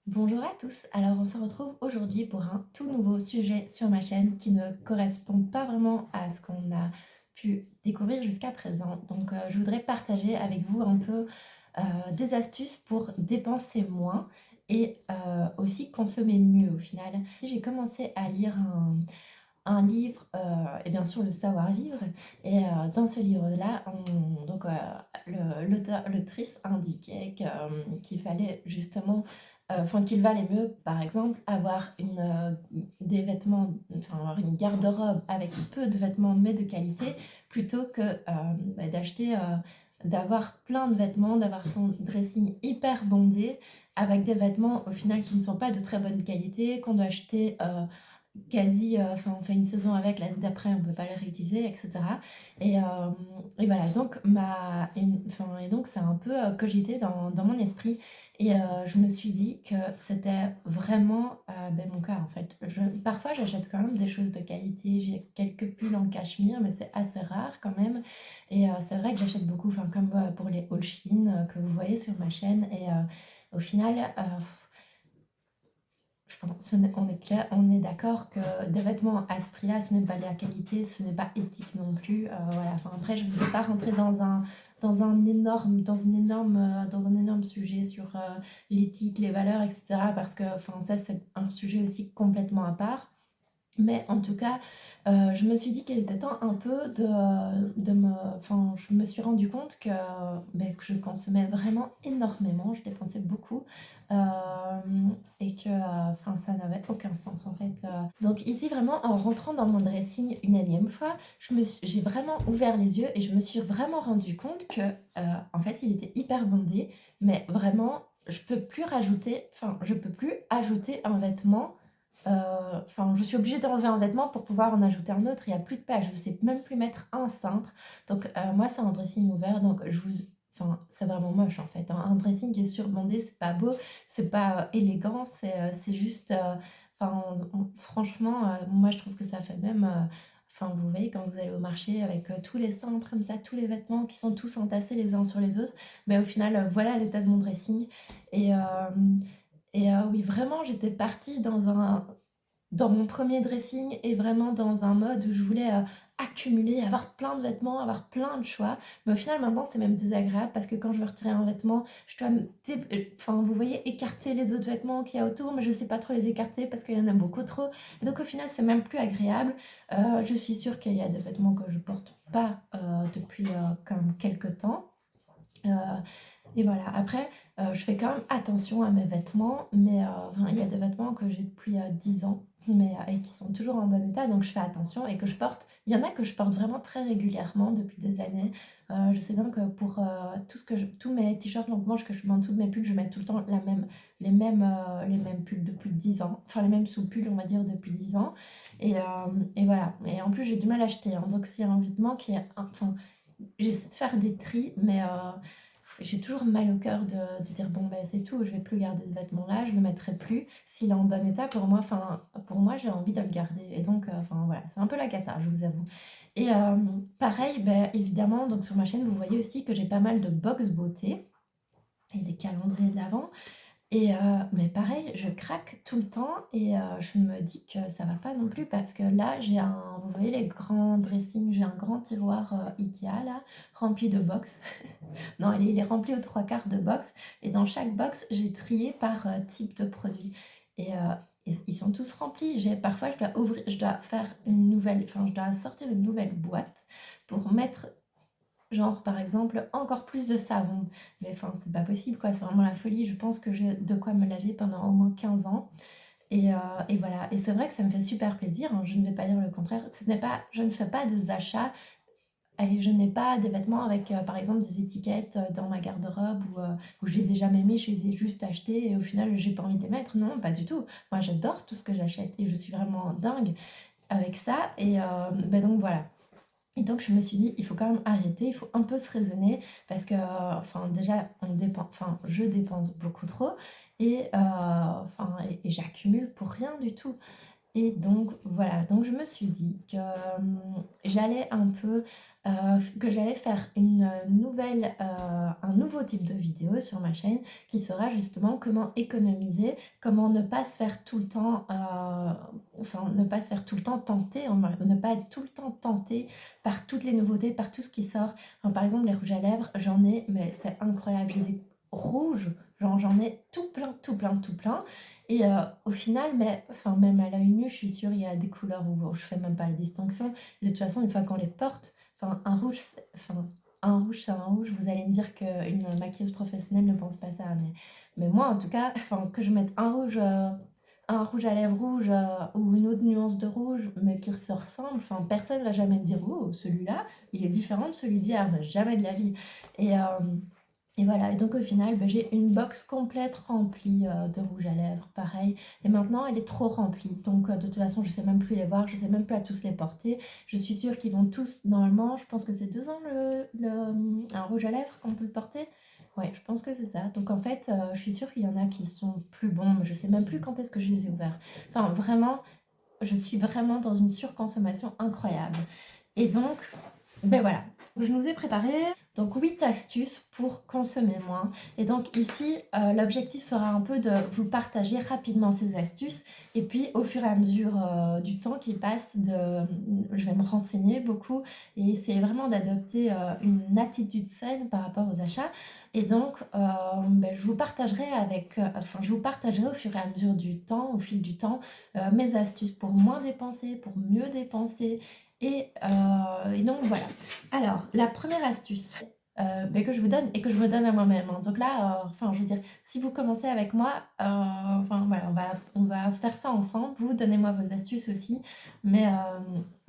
Bonjour à tous, alors on se retrouve aujourd'hui pour un tout nouveau sujet sur ma chaîne qui ne correspond pas vraiment à ce qu'on a pu découvrir jusqu'à présent. Donc je voudrais partager avec vous un peu des astuces pour dépenser moins et aussi consommer mieux au final. Si j'ai commencé à lire un livre, et bien sûr le savoir-vivre, et dans ce livre-là, l'autrice indiquait qu'il fallait justement enfin qu'il valait mieux, par exemple, avoir des vêtements, enfin avoir une garde-robe avec peu de vêtements mais de qualité, plutôt que d'acheter, d'avoir plein de vêtements, d'avoir son dressing hyper bondé, avec des vêtements au final qui ne sont pas de très bonne qualité, qu'on doit acheter quasi, enfin on fait une saison avec, l'année d'après on peut pas les réutiliser, etc. Et voilà, et donc ça a un peu cogité dans mon esprit et je me suis dit que c'était vraiment mon cas en fait. Parfois j'achète quand même des choses de qualité, j'ai quelques pulls en cachemire, mais c'est assez rare quand même. Et c'est vrai que j'achète beaucoup, enfin comme pour les haul Shein que vous voyez sur ma chaîne. Et au final, enfin, on est clair, on est d'accord que des vêtements à ce prix-là, ce n'est pas de la qualité, ce n'est pas éthique non plus. Voilà. Enfin, après, je ne veux pas rentrer dans un énorme sujet sur l'éthique, les valeurs, etc. Parce que, enfin, ça, c'est un sujet aussi complètement à part. Mais en tout cas, je me suis dit qu'il était temps un peu enfin, je me suis rendu compte que je consommais vraiment énormément, je dépensais beaucoup, et que enfin, ça n'avait aucun sens en fait. Donc ici, vraiment, en rentrant dans mon dressing une énième fois, j'ai vraiment ouvert les yeux et je me suis vraiment rendu compte en fait, il était hyper bondé, mais vraiment, je peux plus ajouter un vêtement. Enfin, je suis obligée d'enlever un vêtement pour pouvoir en ajouter un autre. Il n'y a plus de place. Je ne sais même plus mettre un cintre. Donc, moi, c'est un dressing ouvert. Donc, enfin, c'est vraiment moche en fait, hein. Un dressing qui est surbondé, c'est pas beau, c'est pas élégant, c'est juste. Enfin, franchement, moi, je trouve que ça fait même. Enfin, vous voyez, quand vous allez au marché avec tous les cintres comme ça, tous les vêtements qui sont tous entassés les uns sur les autres, mais au final, voilà l'état de mon dressing. Et. Oui, vraiment, j'étais partie dans mon premier dressing et vraiment dans un mode où je voulais accumuler, avoir plein de vêtements, avoir plein de choix. Mais au final, maintenant, c'est même désagréable parce que quand je veux retirer un vêtement, je dois enfin, vous voyez, écarter les autres vêtements qu'il y a autour, mais je sais pas trop les écarter parce qu'il y en a beaucoup trop. Et donc, au final, c'est même plus agréable. Je suis sûre qu'il y a des vêtements que je porte pas depuis comme quelques temps. Euh, et voilà, après, je fais quand même attention à mes vêtements, mais enfin, il y a des vêtements que j'ai depuis 10 ans, et qui sont toujours en bon état, donc je fais attention et que je porte. Il y en a que je porte vraiment très régulièrement depuis des années. Je sais bien que pour tous mes t-shirts longue manche que je mets en dessous de mes pulls, je mets tout le temps les mêmes pulls depuis 10 ans, enfin les mêmes sous-pulls, on va dire, depuis 10 ans. Et voilà. Et en plus, j'ai du mal à acheter, hein, donc c'est un vêtement qui est. Enfin, j'essaie de faire des tris, mais j'ai toujours mal au cœur de dire bon ben c'est tout, je vais plus garder ce vêtement-là, je le mettrai plus. S'il est en bon état, pour moi j'ai envie de le garder. Et donc, enfin voilà, c'est un peu la cata, je vous avoue. Et pareil, ben, évidemment, donc sur ma chaîne, vous voyez aussi que j'ai pas mal de box beauté et des calendriers de l'avant. Et mais pareil, je craque tout le temps et je me dis que ça va pas non plus parce que là, vous voyez les grands dressings, j'ai un grand tiroir Ikea là, rempli de box. Non, il est rempli aux trois quarts de box et dans chaque box, j'ai trié par type de produit. Et ils sont tous remplis. Parfois, je dois faire enfin, je dois sortir une nouvelle boîte pour mettre genre, par exemple, encore plus de savon. Mais enfin, c'est pas possible, quoi. C'est vraiment la folie. Je pense que j'ai de quoi me laver pendant au moins 15 ans. Et voilà. Et c'est vrai que ça me fait super plaisir, hein. Je ne vais pas dire le contraire. Je ne fais pas des achats. Allez, je n'ai pas des vêtements avec, par exemple, des étiquettes dans ma garde-robe où je les ai jamais mis, je les ai juste achetés et au final, j'ai pas envie de les mettre. Non, pas du tout. Moi, j'adore tout ce que j'achète et je suis vraiment dingue avec ça. Et donc voilà. Et donc je me suis dit, il faut quand même arrêter, il faut un peu se raisonner parce que, enfin déjà, enfin, je dépense beaucoup trop et, enfin, et j'accumule pour rien du tout. Et donc voilà, donc je me suis dit que j'allais un peu, que j'allais faire un nouveau type de vidéo sur ma chaîne qui sera justement comment économiser, comment ne pas se faire tout le temps, enfin ne pas se faire tout le temps tenter, ne pas être tout le temps tenté par toutes les nouveautés, par tout ce qui sort. Enfin, par exemple les rouges à lèvres, j'en ai, mais c'est incroyable, j'ai des rouges, genre j'en ai tout plein, tout plein, tout plein. Et au final, mais, enfin, même à l'œil nu, je suis sûre, il y a des couleurs où je fais même pas la distinction. Et de toute façon, une fois qu'on les porte, enfin, c'est un rouge. Vous allez me dire qu'une maquilleuse professionnelle ne pense pas ça, mais moi, en tout cas, enfin, que je mette un rouge à lèvres rouge ou une autre nuance de rouge, mais qui se ressemble, enfin, personne ne va jamais me dire, oh, celui-là, il est différent de celui d'hier, mais jamais de la vie. Et, et voilà, et donc au final, bah, j'ai une box complète remplie de rouge à lèvres, pareil. Et maintenant, elle est trop remplie. Donc de toute façon, je sais même plus les voir, je sais même plus à tous les porter. Je suis sûre qu'ils vont tous, normalement, je pense que c'est 2 ans un rouge à lèvres qu'on peut le porter. Ouais, je pense que c'est ça. Donc en fait, je suis sûre qu'il y en a qui sont plus bons, mais je sais même plus quand est-ce que je les ai ouverts. Enfin, vraiment, je suis vraiment dans une surconsommation incroyable. Et donc, ben voilà, je nous ai préparé donc 8 astuces pour consommer moins. Et donc ici, l'objectif sera un peu de vous partager rapidement ces astuces. Et puis au fur et à mesure du temps qui passe, je vais me renseigner beaucoup et essayer vraiment d'adopter une attitude saine par rapport aux achats. Et donc, ben, je vous partagerai au fur et à mesure du temps, au fil du temps, mes astuces pour moins dépenser, pour mieux dépenser. Et donc voilà. Alors, la première astuce ben, que je vous donne et que je me donne à moi-même, hein. Donc là, enfin, je veux dire, si vous commencez avec moi, enfin voilà, on va faire ça ensemble. Vous, donnez-moi vos astuces aussi. Mais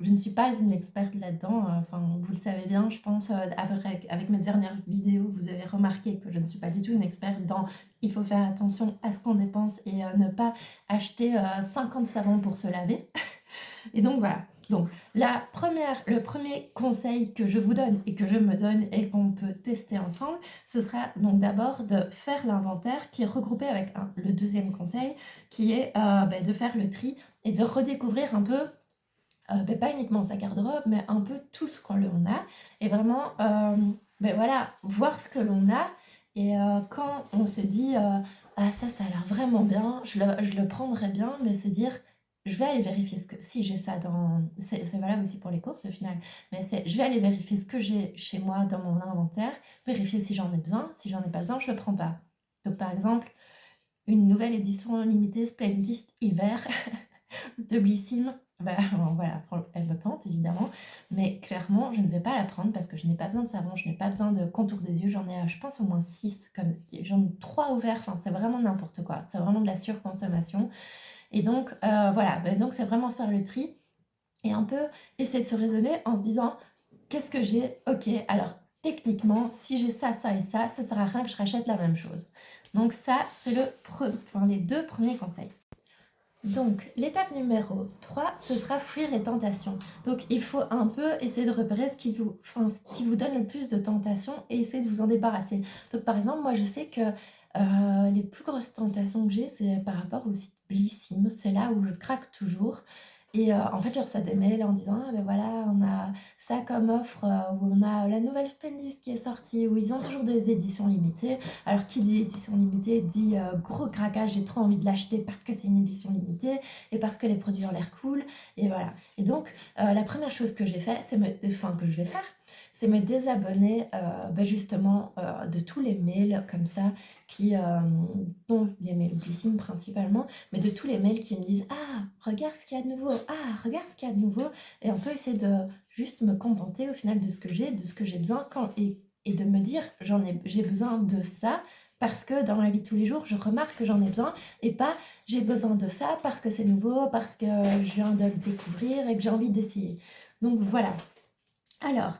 je ne suis pas une experte là-dedans. Enfin, vous le savez bien, je pense, avec mes dernières vidéos, vous avez remarqué que je ne suis pas du tout une experte dans il faut faire attention à ce qu'on dépense et ne pas acheter 50 savons pour se laver. Et donc voilà. Donc le premier conseil que je vous donne et que je me donne et qu'on peut tester ensemble, ce sera donc d'abord de faire l'inventaire qui est regroupé avec le deuxième conseil qui est ben, de faire le tri et de redécouvrir un peu, ben, pas uniquement sa garde-robe, mais un peu tout ce qu'on a et vraiment ben, voilà, voir ce que l'on a et quand on se dit ah ça a l'air vraiment bien, je le prendrais bien, mais se dire je vais aller vérifier si j'ai ça c'est valable aussi pour les courses au final, mais je vais aller vérifier ce que j'ai chez moi dans mon inventaire, vérifier si j'en ai besoin, si j'en ai pas besoin, je le prends pas. Donc par exemple, une nouvelle édition limitée Splendist hiver de Blissim, bah voilà, elle me tente évidemment, mais clairement je ne vais pas la prendre parce que je n'ai pas besoin de savon, je n'ai pas besoin de contour des yeux, j'en ai je pense au moins 6, j'en ai 3 ouverts, enfin c'est vraiment n'importe quoi, c'est vraiment de la surconsommation. Et donc, voilà, ben donc c'est vraiment faire le tri et un peu essayer de se raisonner en se disant qu'est-ce que j'ai? Ok, alors techniquement, si j'ai ça, ça et ça sert à rien que je rachète la même chose. Donc ça, c'est les 2 premiers conseils. Donc, l'étape numéro 3, ce sera fuir les tentations. Donc, il faut un peu essayer de repérer ce qui vous donne le plus de tentations et essayer de vous en débarrasser. Donc, par exemple, moi, je sais que les plus grosses tentations que j'ai, c'est par rapport au site Blissim. C'est là où je craque toujours. Et en fait, je reçois des mails en disant ah ben voilà, on a ça comme offre, où on a la nouvelle Spendis qui est sortie, où ils ont toujours des éditions limitées. Alors, qui dit édition limitée dit gros craquage, j'ai trop envie de l'acheter parce que c'est une édition limitée et parce que les produits ont l'air cool. Et voilà. Et donc, la première chose que j'ai fait, que je vais faire, c'est me désabonner ben justement de tous les mails comme ça, dont les mails Blissim principalement, mais de tous les mails qui me disent ah, regarde ce qu'il y a de nouveau, ah, regarde ce qu'il y a de nouveau. Et on peut essayer de juste me contenter au final de ce que j'ai, de ce que j'ai besoin et de me dire j'ai besoin de ça parce que dans ma vie de tous les jours, je remarque que j'en ai besoin et pas j'ai besoin de ça parce que c'est nouveau, parce que je viens de le découvrir et que j'ai envie d'essayer. Donc voilà. Alors,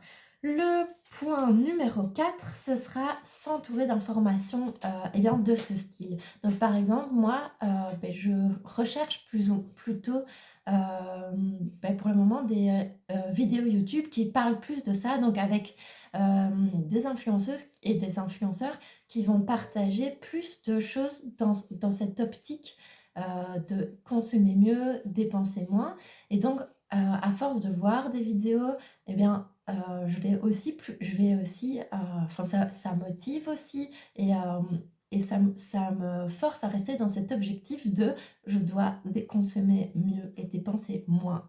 le point numéro 4, ce sera s'entourer d'informations eh bien, de ce style. Donc par exemple, moi, ben, je recherche plutôt ben, pour le moment des vidéos YouTube qui parlent plus de ça, donc avec des influenceuses et des influenceurs qui vont partager plus de choses dans cette optique de consommer mieux, dépenser moins. Et donc, à force de voir des vidéos, eh bien, je vais aussi, enfin ça motive aussi et ça me force à rester dans cet objectif de je dois consommer mieux et dépenser moins.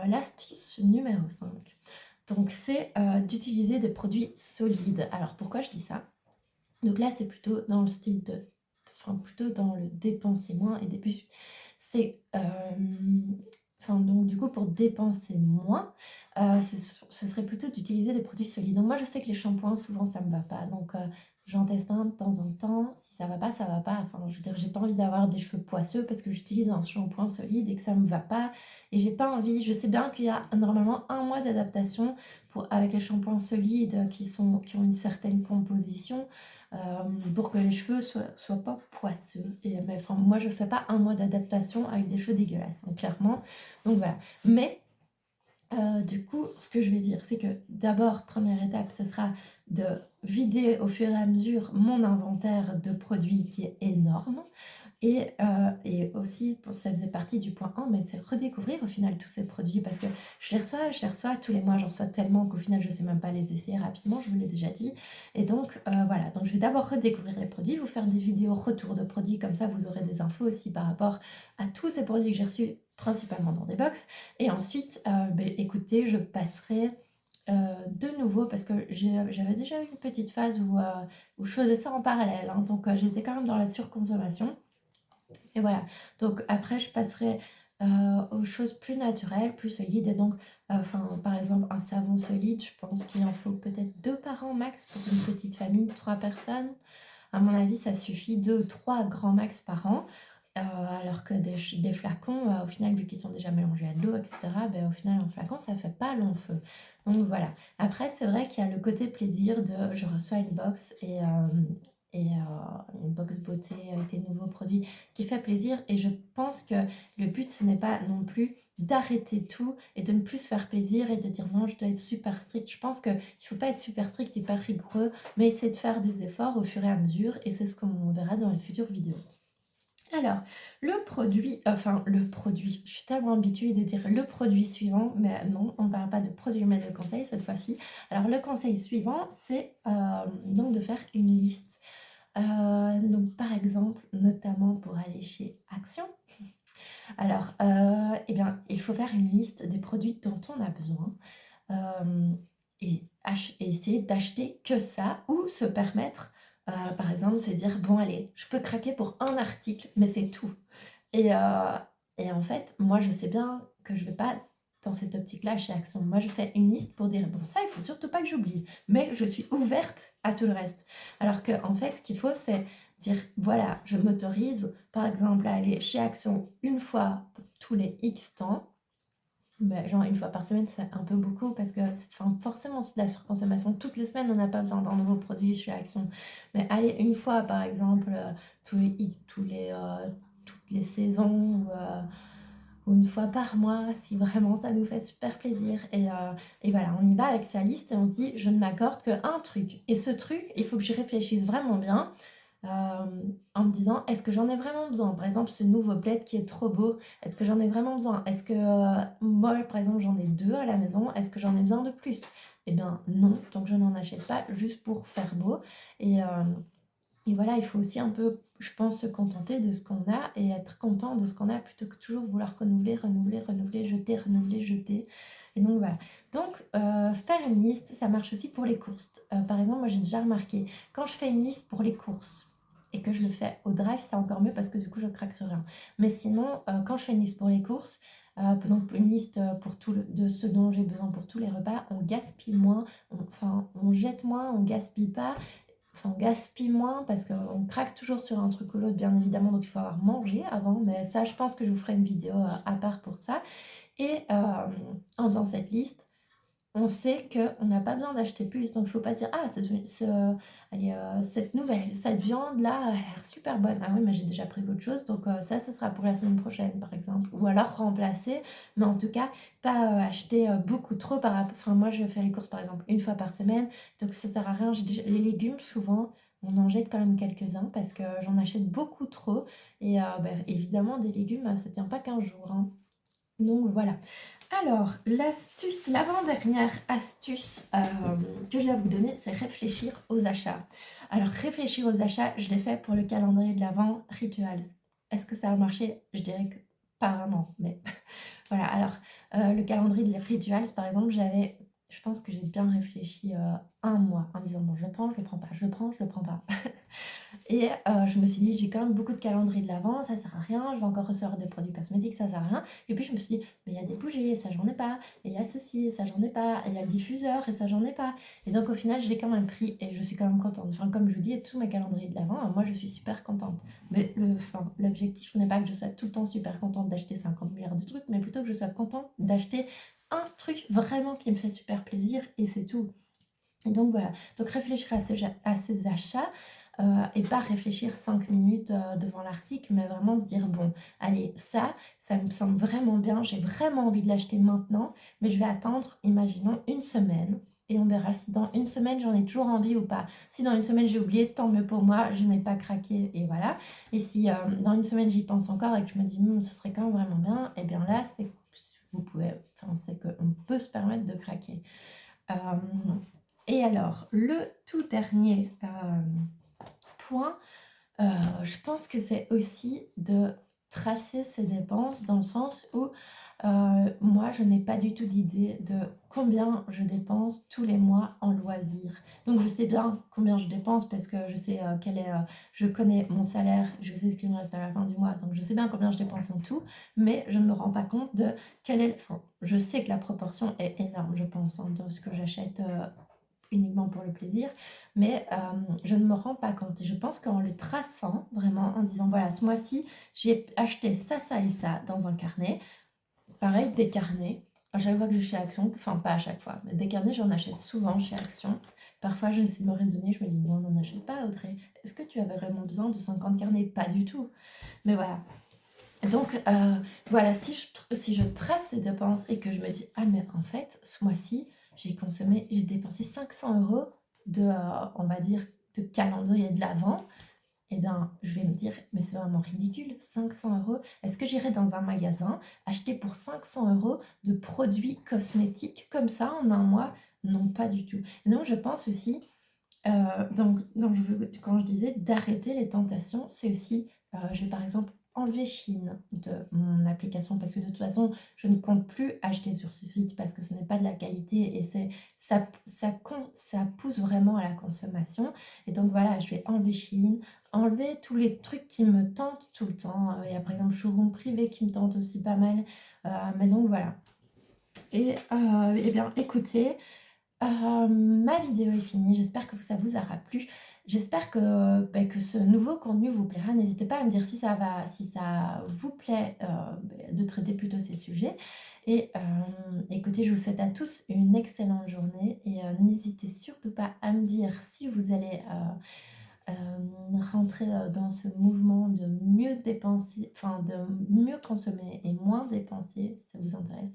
L'astuce numéro 5, donc c'est d'utiliser des produits solides. Alors pourquoi je dis ça? Donc là, c'est plutôt dans le style de, enfin plutôt dans le dépenser moins et dépenser. C'est, enfin donc du coup pour dépenser moins, ce serait plutôt d'utiliser des produits solides. Donc moi je sais que les shampoings souvent ça me va pas, donc j'en teste un de temps en temps. Si ça va pas, ça va pas. Enfin je veux dire, j'ai pas envie d'avoir des cheveux poisseux parce que j'utilise un shampoing solide et que ça me va pas. Et j'ai pas envie. Je sais bien qu'il y a normalement un mois d'adaptation avec les shampoings solides qui ont une certaine composition pour que les cheveux soient pas poisseux. Mais enfin, moi, je fais pas un mois d'adaptation avec des cheveux dégueulasses, hein, clairement. Donc voilà. Mais du coup, ce que je vais dire, c'est que d'abord, première étape, ce sera de vider au fur et à mesure mon inventaire de produits qui est énorme. Et aussi, ça faisait partie du point 1, mais c'est redécouvrir au final tous ces produits parce que je les reçois tous les mois, j'en reçois tellement qu'au final je sais même pas les essayer rapidement, je vous l'ai déjà dit. Et donc voilà, donc je vais d'abord redécouvrir les produits, vous faire des vidéos retour de produits, comme ça vous aurez des infos aussi par rapport à tous ces produits que j'ai reçus principalement dans des box. Et ensuite, écoutez, je passerai de nouveau parce que j'avais déjà eu une petite phase où je faisais ça en parallèle, hein, donc j'étais quand même dans la surconsommation. Et voilà, donc après je passerai aux choses plus naturelles, plus solides. Et donc, enfin, par exemple, un savon solide, je pense qu'il en faut peut-être 2 par an max pour une petite famille de 3 personnes. À mon avis, ça suffit 2 ou 3 grands max par an. Alors que des flacons, au final, vu qu'ils sont déjà mélangés à de l'eau, etc., ben, au final, un flacon, ça fait pas long feu. Donc voilà. Après, c'est vrai qu'il y a le côté plaisir de je reçois une box et une box beauté avec des nouveaux produits qui fait plaisir. Et je pense que le but, ce n'est pas non plus d'arrêter tout et de ne plus se faire plaisir et de dire non, je dois être super strict. Je pense qu'il ne faut pas être super strict, hyper rigoureux, mais essayer de faire des efforts au fur et à mesure. Et c'est ce qu'on verra dans les futures vidéos. Alors, le produit, je suis tellement habituée de dire le produit suivant, mais non, on ne parle pas de produit mais de conseil cette fois-ci. Alors, le conseil suivant, c'est donc de faire une liste. Donc, par exemple, notamment pour aller chez Action. Alors, eh bien, il faut faire une liste des produits dont on a besoin et essayer d'acheter que ça ou se permettre par exemple, se dire, bon allez, je peux craquer pour un article, mais c'est tout. Et, euh, et en fait, moi, je sais bien que je vais pas dans cette optique-là chez Action. Moi, je fais une liste pour dire, bon, ça, il faut surtout pas que j'oublie, mais je suis ouverte à tout le reste. Alors que, en fait, ce qu'il faut, c'est dire, voilà, je m'autorise, par exemple, à aller chez Action une fois tous les X temps. Bah, genre une fois par semaine, c'est un peu beaucoup parce que enfin, forcément, c'est de la surconsommation. Toutes les semaines, on n'a pas besoin d'un nouveau produit chez Action. Mais aller une fois, par exemple, toutes les saisons ou une fois par mois, si vraiment ça nous fait super plaisir. Et voilà, on y va avec sa liste et on se dit, je ne m'accorde qu'un truc. Et ce truc, il faut que j'y réfléchisse vraiment bien en me disant est-ce que j'en ai vraiment besoin? Par exemple, ce nouveau plaid qui est trop beau, est-ce que j'en ai vraiment besoin? Est-ce que moi, par exemple, j'en ai 2 à la maison, est-ce que j'en ai besoin de plus? Eh bien non, donc je n'en achète pas juste pour faire beau. Et, euh, et voilà, il faut aussi un peu, je pense, se contenter de ce qu'on a et être content de ce qu'on a plutôt que toujours vouloir renouveler, jeter, renouveler, jeter. Et donc voilà. Donc faire une liste, ça marche aussi pour les courses. Par exemple, moi j'ai déjà remarqué, quand je fais une liste pour les courses, et que je le fais au drive, c'est encore mieux parce que du coup je craque sur rien. Mais sinon, quand je fais une liste pour les courses, donc une liste de ce dont j'ai besoin pour tous les repas, on gaspille moins, on jette moins, on gaspille pas. Enfin, on gaspille moins parce qu'on craque toujours sur un truc ou l'autre, bien évidemment, donc il faut avoir mangé avant. Mais ça, je pense que je vous ferai une vidéo à part pour ça. Et en faisant cette liste, on sait qu'on n'a pas besoin d'acheter plus. Donc, il ne faut pas dire, ah, cette nouvelle, cette viande-là, elle a l'air super bonne. Ah oui, mais j'ai déjà pris autre chose. Donc, ça, ce sera pour la semaine prochaine, par exemple. Ou alors remplacer. Mais en tout cas, pas acheter beaucoup trop par rapport. Enfin, moi, je fais les courses, par exemple, une fois par semaine. Donc, ça sert à rien. Les légumes, souvent, on en jette quand même quelques-uns parce que j'en achète beaucoup trop et évidemment des légumes, ça tient pas qu'un jour, hein. Donc voilà. Alors l'astuce, l'avant-dernière astuce, que j'ai à vous donner, c'est réfléchir aux achats. Alors réfléchir aux achats, je l'ai fait pour le calendrier de l'avent Rituals. Est-ce que ça a marché? Je dirais que pas vraiment, mais voilà. Alors, le calendrier de Rituals, par exemple, je pense que j'ai bien réfléchi, 1 mois en me disant: «Bon, je le prends, je le prends pas, je le prends, je le prends pas». Et je me suis dit: «J'ai quand même beaucoup de calendrier de l'avent, ça sert à rien, je vais encore recevoir des produits cosmétiques, ça sert à rien». Et puis je me suis dit: «Mais il y a des bougies et ça j'en ai pas, et il y a ceci et ça j'en ai pas, et il y a le diffuseur et ça j'en ai pas». Et donc au final, je l'ai quand même pris et je suis quand même contente. Enfin, comme je vous dis, tous mes calendriers de l'avent, moi je suis super contente. Mais l'objectif n'est pas que je sois tout le temps super contente d'acheter 50 milliards de trucs, mais plutôt que je sois contente d'acheter un truc vraiment qui me fait super plaisir et c'est tout. Et donc voilà, donc réfléchir à ces achats, et pas réfléchir 5 minutes, devant l'article, mais vraiment se dire: «Bon, allez, ça me semble vraiment bien, j'ai vraiment envie de l'acheter maintenant, mais je vais attendre, imaginons une semaine et on verra si dans une semaine j'en ai toujours envie ou pas. Si dans une semaine j'ai oublié, tant mieux pour moi, je n'ai pas craqué et voilà. Et si, dans une semaine j'y pense encore et que je me dis: ce serait quand même vraiment bien», et bien là, c'est qu'on peut se permettre de craquer. Hem et alors, le tout dernier point, je pense que c'est aussi de tracer ses dépenses dans le sens où moi, je n'ai pas du tout d'idée de combien je dépense tous les mois en loisirs. Donc, je sais bien combien je dépense parce que je sais je connais mon salaire, je sais ce qu'il me reste à la fin du mois, donc je sais bien combien je dépense en tout, mais je ne me rends pas compte de enfin, je sais que la proportion est énorme, je pense, hein, de ce que j'achète uniquement pour le plaisir, mais je ne me rends pas compte. Et je pense qu'en le traçant, vraiment, en disant, voilà, ce mois-ci, j'ai acheté ça, ça et ça dans un carnet. Pareil, des carnets. À chaque fois que je suis chez Action, enfin pas à chaque fois, mais des carnets, j'en achète souvent chez Action. Parfois, j'essaie de me raisonner, je me dis, non, n'en achète pas, Audrey. Est-ce que tu avais vraiment besoin de 50 carnets? Pas du tout. Mais voilà. Donc, voilà, si je trace ces dépenses et que je me dis: «Ah mais en fait, ce mois-ci, j'ai dépensé 500 € de, on va dire, de calendrier de l'avent», et bien, je vais me dire: «Mais c'est vraiment ridicule, 500 €. Est-ce que j'irai dans un magasin acheter pour 500 € de produits cosmétiques comme ça en un mois? Non, pas du tout». Et donc je pense aussi, quand je disais d'arrêter les tentations, c'est aussi, je vais par exemple enlever Shein de mon application parce que de toute façon, je ne compte plus acheter sur ce site parce que ce n'est pas de la qualité et ça pousse vraiment à la consommation. Et donc voilà, je vais enlever Shein, enlever tous les trucs qui me tentent tout le temps. Il y a par exemple Showroom Privé qui me tente aussi pas mal, mais donc voilà. Et bien écoutez, ma vidéo est finie, j'espère que ça vous aura plu. J'espère que ce nouveau contenu vous plaira. N'hésitez pas à me dire si ça vous plaît, de traiter plutôt ces sujets. Et écoutez, je vous souhaite à tous une excellente journée et n'hésitez surtout pas à me dire si vous allez rentrer dans ce mouvement de mieux dépenser, enfin de mieux consommer et moins dépenser, si ça vous intéresse.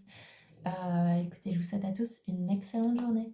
Écoutez, je vous souhaite à tous une excellente journée.